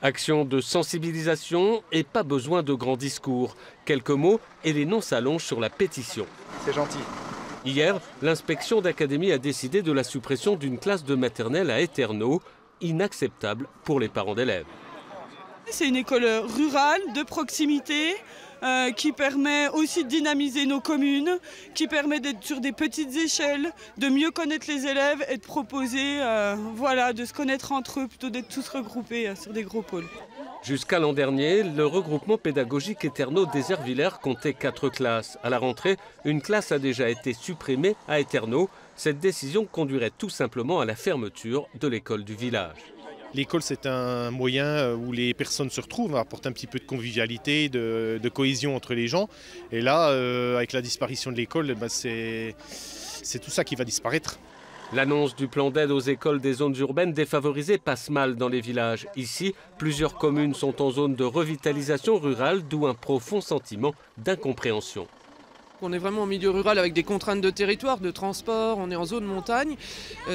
Action de sensibilisation et pas besoin de grands discours. Quelques mots et les noms s'allongent sur la pétition. C'est gentil. Hier, l'inspection d'académie a décidé de la suppression d'une classe de maternelle à Eterno, inacceptable pour les parents d'élèves. C'est une école rurale, de proximité, qui permet aussi de dynamiser nos communes, qui permet d'être sur des petites échelles, de mieux connaître les élèves et de proposer de se connaître entre eux plutôt d'être tous regroupés sur des gros pôles. Jusqu'à l'an dernier, le regroupement pédagogique Eterno Déserts-Villers comptait 4 classes. À la rentrée, une classe a déjà été supprimée à Eterno. Cette décision conduirait tout simplement à la fermeture de l'école du village. L'école, c'est un moyen où les personnes se retrouvent, apporte un petit peu de convivialité, de cohésion entre les gens. Et là, avec la disparition de l'école, c'est tout ça qui va disparaître. L'annonce du plan d'aide aux écoles des zones urbaines défavorisées passe mal dans les villages. Ici, plusieurs communes sont en zone de revitalisation rurale, d'où un profond sentiment d'incompréhension. On est vraiment en milieu rural avec des contraintes de territoire, de transport, on est en zone montagne,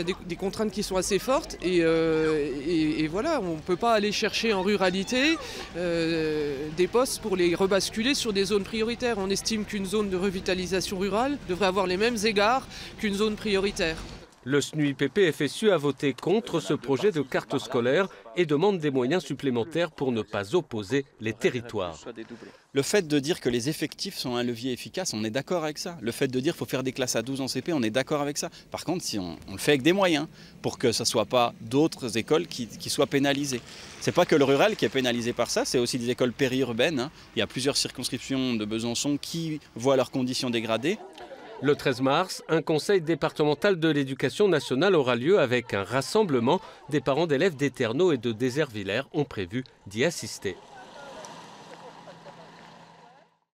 des contraintes qui sont assez fortes et voilà, on ne peut pas aller chercher en ruralité des postes pour les rebasculer sur des zones prioritaires. On estime qu'une zone de revitalisation rurale devrait avoir les mêmes égards qu'une zone prioritaire. Le SNUIPP-FSU a voté contre ce projet de carte scolaire et demande des moyens supplémentaires pour ne pas opposer les territoires. Le fait de dire que les effectifs sont un levier efficace, on est d'accord avec ça. Le fait de dire qu'il faut faire des classes à 12 en CP, on est d'accord avec ça. Par contre, si on le fait avec des moyens, pour que ce ne soit pas d'autres écoles qui soient pénalisées. Ce n'est pas que le rural qui est pénalisé par ça, c'est aussi des écoles périurbaines. Il y a plusieurs circonscriptions de Besançon qui voient leurs conditions dégradées. Le 13 mars, un conseil départemental de l'éducation nationale aura lieu avec un rassemblement. Des parents d'élèves d'Eterno et de Déserts-Villers ont prévu d'y assister.